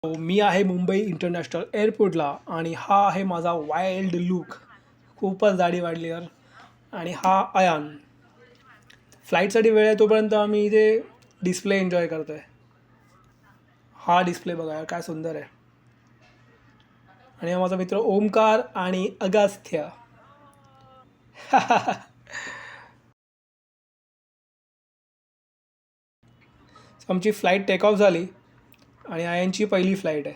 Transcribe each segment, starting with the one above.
मी आहे मुंबई इंटरनॅशनल एअरपोर्टला आणि हा आहे माझा वाईल्ड लुक. खूपच दाढी वाढली यार. आणि हा अयान. फ्लाईटसाठी वेळ आहे तोपर्यंत आम्ही इथे डिस्प्ले एन्जॉय करतो आहे. हा डिस्प्ले बघा यार, काय सुंदर आहे. आणि हा माझा मित्र ओमकार आणि अगास्थ्य. आमची फ्लाईट टेक ऑफ झाली आणि आयनची पहिली फ्लाईट आहे.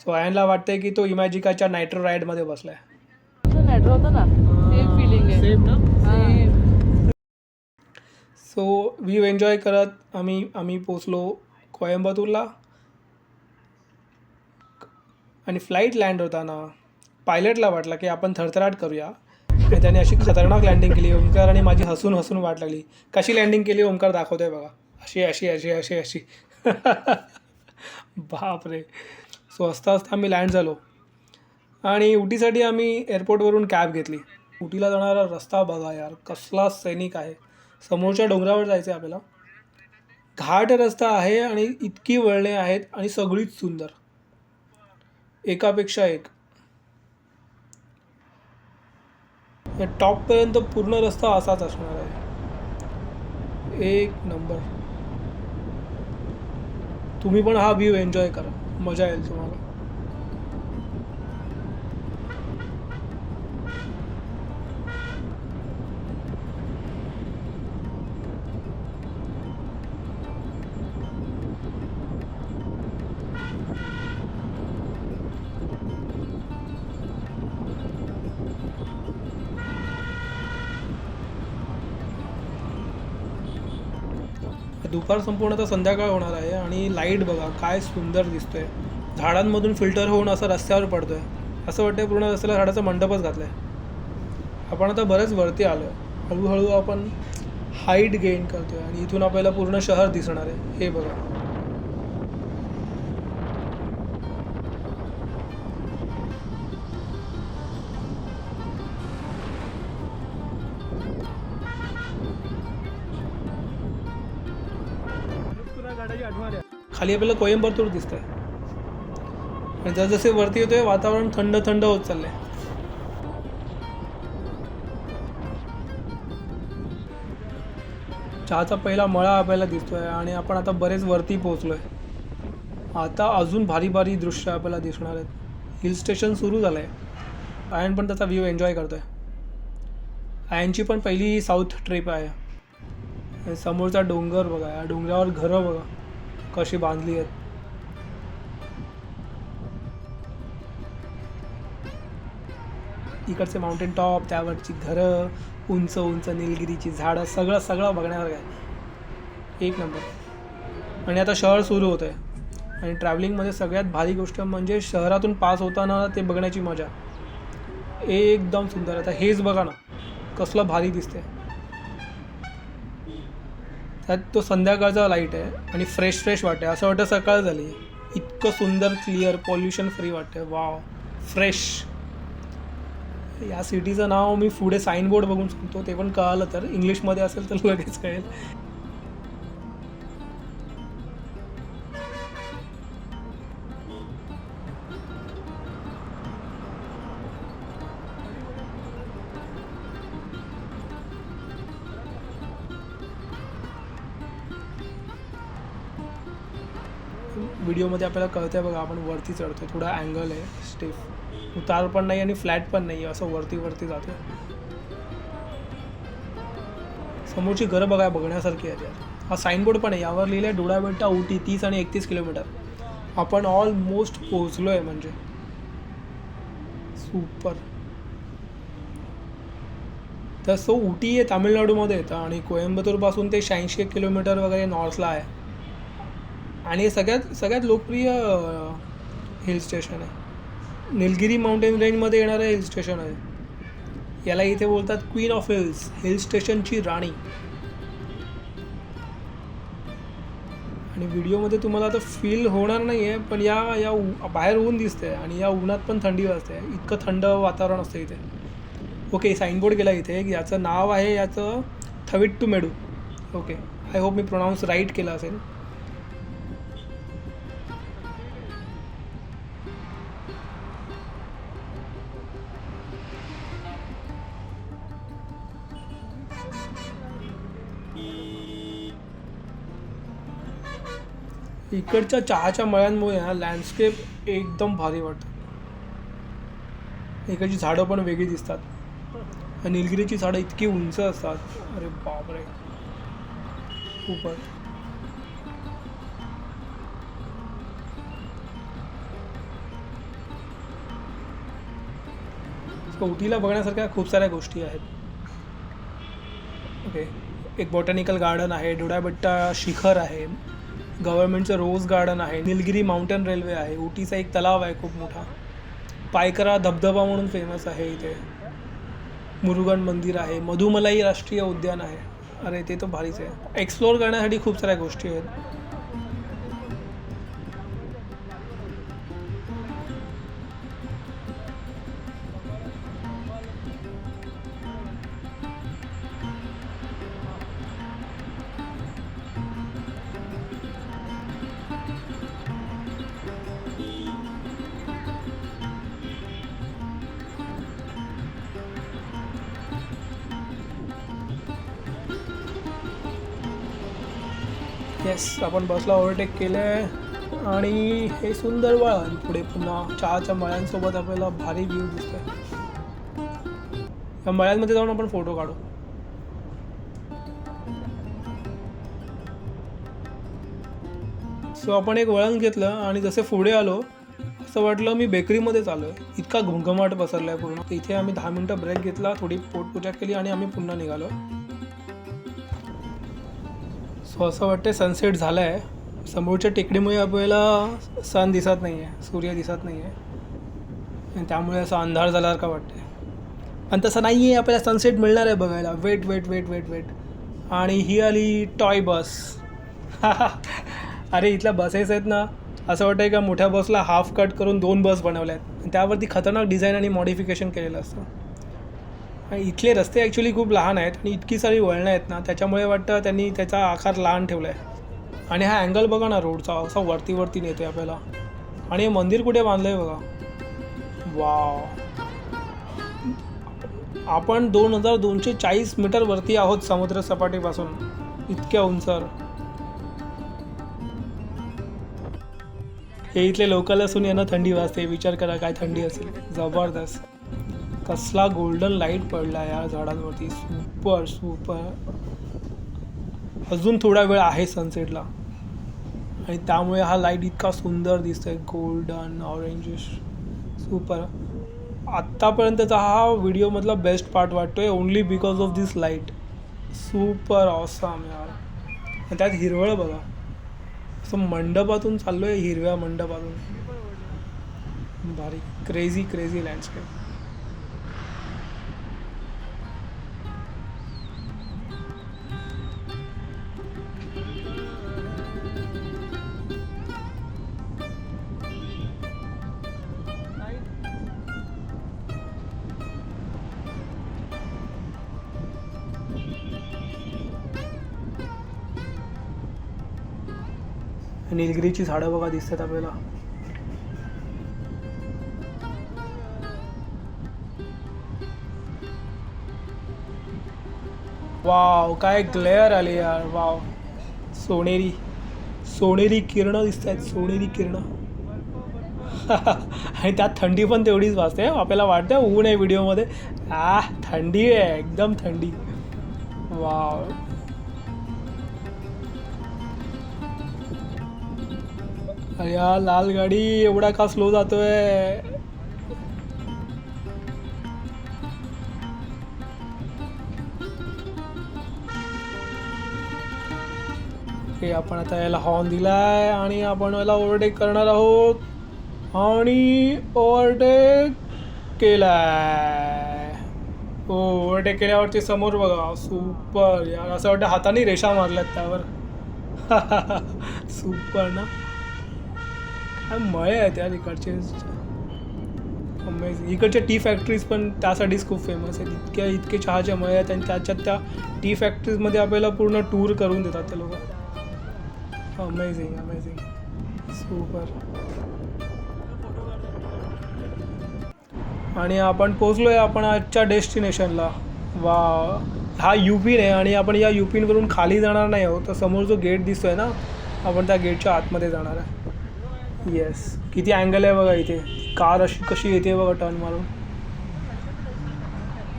सो आयनला वाटतंय की तो इमॅजिकाच्या नायट्रो राईडमध्ये बसला आहे. नायट्रो होतं ना, सेम फिलिंग आहे. सेम ना. सेम. सो व्ह्यू एन्जॉय करत आम्ही पोचलो कोयंबतूरला. आणि फ्लाईट लँड होताना पायलटला वाटलं की आपण थरथराट करूया आणि त्याने अशी खतरनाक लँडिंग केली. ओमकार आणि माझी हसून हसून वाट लागली. कशी लँडिंग केली ओमकार दाखवतोय बघा. अशी अशी अशी अशी अशी बापरे. सो हसता हसता आम्ही लँड झालो आणि उटीसाठी आम्ही एअरपोर्टवरून कॅब घेतली. उटीला जाणारा रस्ता बघा यार, कसला सैनिक आहे. समोरच्या डोंगरावर जायचं आहे आपल्याला. घाट रस्ता आहे आणि इतकी वळणे आहेत आणि सगळीच सुंदर, एकापेक्षा एक. या टॉपपर्यंत पूर्ण रस्ता असाच असणार आहे. एक नंबर. तुम्ही पण हा व्ह्यू एन्जॉय करा, मजा येईल तुम्हाला. दुपार संपूर्ण आता संध्याकाळ होणार आहे आणि लाईट बघा काय सुंदर दिसतोय. झाडांमधून फिल्टर होऊन असं रस्त्यावर पडतोय. असं वाटतंय पूर्ण रस्त्याला झाडाचा मंडपच घातलाय. आपण आता बरेच वरती आलो आहे. हळूहळू आपण हाईट गेन करतोय आणि इथून आपल्याला पूर्ण शहर दिसणार आहे. हे बघा. खाली आपल्याला कोयंबतूर दिसतंय आणि जसजसे वरती येतोय वातावरण थंड थंड होत चाललंय. चहाचा पहिला मळा आपल्याला दिसतोय आणि आपण आता बरेच वरती पोहोचलोय. आता अजून भारी भारी दृश्य आपल्याला दिसणार आहेत. हिल स्टेशन सुरू झालं आहे. आयन पण त्याचा व्ह्यू एन्जॉय करतोय. आयनची पण पहिली साऊथ ट्रिप आहे. समोरचा डोंगर बघा, या डोंगरावर घरं बघा कशी बांधली आहेत. इकडचे माउंटेन टॉप, त्यावरची घरं, उंच उंच निलगिरीची झाडं, सगळं सगळं बघण्यासारखं आहे. एक नंबर. आणि आता शहर सुरू होतं आहे आणि ट्रॅव्हलिंगमध्ये सगळ्यात भारी गोष्ट म्हणजे शहरातून पास होताना ते बघण्याची मजा एकदम सुंदर. आता हेच बघा ना कसलं भारी दिसतंय. त्यात तो संध्याकाळचा लाईट आहे आणि फ्रेश फ्रेश वाटते. असं वाटतं सकाळ झाली. इतकं सुंदर, क्लिअर, पॉल्युशन फ्री वाटते. Wow, fresh. या सिटीचं नाव मी पुढे साईनबोर्ड बघून सांगतो, ते पण कळालं तर. इंग्लिशमध्ये असेल तर लगेच कळेल. व्हिडिओमध्ये आपल्याला कळतंय बघा, आपण वरती चढतोय. थोडा अँगल आहे, स्टेप, उतार पण नाही आणि फ्लॅट पण नाही, असं वरती वरती जातोय. समोरची घरं बघा बघण्यासारखी आहे यार. हा साईनबोर्ड पण आहे, यावर लिहिलं आहे डोडाबेट्टा उटी 30 आणि 31 किलोमीटर. आपण ऑलमोस्ट पोहोचलो आहे म्हणजे. सुपर. तसं उटी आहे तामिळनाडूमध्ये येतं आणि कोयंबतूरपासून ते 86 किलोमीटर वगैरे नॉर्थला आहे. आणि हे सगळ्यात लोकप्रिय हिल स्टेशन आहे. निलगिरी माउंटेन रेंजमध्ये येणारं हिल स्टेशन आहे. याला इथे बोलतात क्वीन ऑफ हिल्स, हिल स्टेशनची राणी. आणि व्हिडिओमध्ये तुम्हाला आता फील होणार नाही आहे, पण या बाहेर ऊन दिसते आणि या उन्हात पण थंडी वाजते. इतकं थंड वातावरण असतं इथे. ओके, साईनबोर्ड गेला इथे. याचं नाव आहे याचं Thavittumedu. Okay, I hope me pronounce right केलं असेल. इकडच्या चहाच्या मळ्यांमुळे हा लँडस्केप एकदम भारी वाटतं. इकडची झाडं पण वेगळी दिसतात. निलगिरीची झाडं इतकी उंच असतात, अरे बापरे खूपच. उटीला बघण्यासारख्या खूप साऱ्या गोष्टी आहेत. ओके, एक बॉटॅनिकल गार्डन आहे, डोडाबेट्टा शिखर आहे, गव्हर्नमेंटचं रोज गार्डन आहे, निलगिरी माउंटेन रेल्वे आहे, उटीचा एक तलाव आहे खूप मोठा, पायकरा धबधबा म्हणून फेमस आहे इथे, मुरुगन मंदिर आहे, मधुमलाई राष्ट्रीय उद्यान आहे. अरे ते तर भारीच आहे. एक्सप्लोअर करण्यासाठी खूप साऱ्या गोष्टी आहेत. येस, आपण बसला ओव्हरटेक केलं आहे आणि हे सुंदर वळण पुढे पुन्हा चहाच्या मळ्यांसोबत आपल्याला भारी व्ह्यू दिसतोय. या मळ्यांमध्ये जाऊन आपण फोटो काढू. सो आपण एक वळण घेतलं आणि जसे पुढे आलो असं वाटलं मी बेकरीमध्ये चालू आहे. इतका घुमघमाट पसरला आहे पूर्ण. इथे आम्ही 10 मिनटं ब्रेक घेतला, थोडी पोटपूजा केली आणि आम्ही पुन्हा निघालो. सो असं वाटतं सनसेट झाला आहे. समोरच्या टेकडीमुळे आपल्याला सन दिसत नाही आहे, सूर्य दिसत नाही आहे आणि त्यामुळे असा अंधार झाल्यासारखं वाटतं. पण तसं नाही आहे, आपल्याला सनसेट मिळणार आहे बघायला. Wait wait wait wait wait आणि ही आली टॉय बस. अरे इथल्या बसेस आहेत ना, असं वाटतं का मोठ्या बसला हाफ कट करून 2 बस बनवल्या आहेत आणि त्यावरती खतरनाक डिझाईन आणि मॉडिफिकेशन केलेलं असतं. आणि इथले रस्ते ॲक्च्युली खूप लहान आहेत आणि इतकी सारी वळणं आहेत ना, त्याच्यामुळे वाटतं त्यांनी त्याचा आकार लहान ठेवला आहे. आणि हा अँगल बघा ना रोडचा, असा वरती वरती नेतो आहे आपल्याला. आणि हे मंदिर कुठे बांधलं आहे बघा. वाव, आपण 2240 मीटर वरती आहोत समुद्र सपाटीपासून, इतक्या उंचावर. हे इथले लोकल असून यांना थंडी वाजते. विचार करा काय थंडी असेल. जबरदस्त. कसला गोल्डन लाईट पडला या झाडांवरती. Super super. अजून थोडा वेळ आहे सनसेटला आणि त्यामुळे हा लाईट इतका सुंदर दिसतोय, गोल्डन ऑरेंजिश. सुपर. आत्तापर्यंतचा हा व्हिडिओमधला बेस्ट पार्ट वाटतोय, only because of this light. Super awesome यार. आणि त्यात हिरवळ बघा, असं मंडपातून चाललो आहे, हिरव्या मंडपातून. भारी. Crazy crazy landscape. निलगिरीची झाडं बघा दिसतात आपल्याला. वाव, काय ग्लेअर आले यार. वाव, सोनेरी सोनेरी किरणं दिसत आहेत, सोनेरी किरणं. आणि त्यात थंडी पण तेवढीच वाजते. आपल्याला वाटतं ऊन आहे व्हिडिओमध्ये, थंडी आहे, एकदम थंडी. वाव. अरे या लाल गाडी एवढा का स्लो जातोय. आपण आता याला हॉर्न दिलाय आणि आपण याला ओव्हरटेक करणार आहोत आणि ओव्हरटेक केलाय. ओव्हरटेक केल्यावरती समोर बघा. सुपर यार, असं वाटतं हाताने रेषा मारल्यात त्यावर. सुपर ना. काय मळे आहेत यार इकडचे. अमेझिंग. इकडच्या टी फॅक्टरीज पण त्यासाठीच खूप फेमस आहेत. इतके चहाच्या मळे आहेत आणि त्याच्यात त्या टी फॅक्टरीजमध्ये आपल्याला पूर्ण टूर करून देतात ते लोक. Amazing amazing. सुपर. आणि आपण पोचलो आहे आपण आजच्या डेस्टिनेशनला. वा, हा UP आहे आणि आपण या UPवरून खाली जाणार नाही आहोत. तर समोर जो गेट दिसतोय ना, आपण त्या गेटच्या आतमध्ये जाणार आहे. येस, किती अँगल आहे बघा इथे. कार अशी कशी येते बघा टर्न मारून.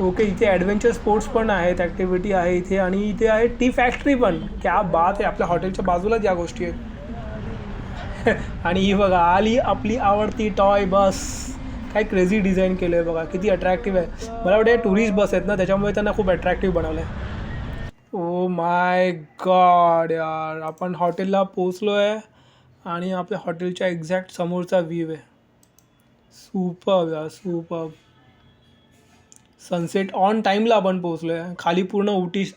ओके, इथे ॲडव्हेंचर स्पोर्ट्स पण आहेत, ॲक्टिव्हिटी आहे इथे. आणि इथे आहे टी फॅक्टरी पण. क्या बात आहे, आपल्या हॉटेलच्या बाजूलाच या गोष्टी आहेत. आणि ही बघा आली आपली आवडती टॉय बस. काय क्रेझी डिझाईन केलं आहे बघा, किती अट्रॅक्टिव्ह आहे. मला वाटतं टुरिस्ट बस आहेत ना, त्याच्यामुळे त्यांना खूप अट्रॅक्टिव्ह बनवलं आहे. ओ माय गॉड यार, आपण हॉटेलला पोचलो आहे आणि आपल्या हॉटेलच्या एक्झॅक्ट समोरचा व्ह्यू आहे. सुपर्ब यार, सुपर्ब. सनसेट ऑन टाईमला आपण पोचलो आहे. खाली पूर्ण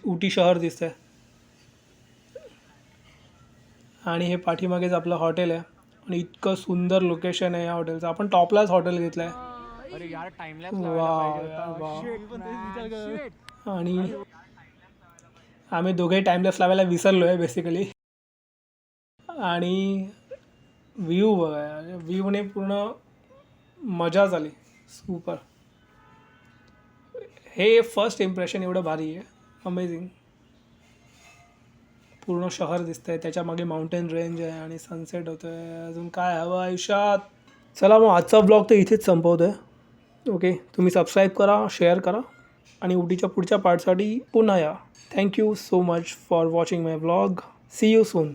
उटी शहर दिसतंय. आणि हे पाठीमागेच आपलं हॉटेल आहे. आणि इतकं सुंदर लोकेशन आहे या हॉटेलचं. आपण टॉपलाच हॉटेल घेतलं आहे. अरे यार टाइमलॅप्स आणि आम्ही दोघेही टाईमलेस लावायला विसरलो आहे बेसिकली. आणि व्ह्यू बघा, व्ह्यूने पूर्ण मजाच आली. सुपर. हे फर्स्ट इम्प्रेशन एवढं भारी आहे, अमेझिंग. पूर्ण शहर दिसतंय, त्याच्या मागे माउंटेन रेंज आहे आणि सनसेट होतो आहे. अजून काय हवं आयुष्यात. चला मग आजचा ब्लॉग तर इथेच संपवतो आहे. ओके, तुम्ही सबस्क्राईब करा, शेअर करा आणि उटीच्या पुढच्या पार्टसाठी पुन्हा या. Thank you so much for watching my vlog. See you soon.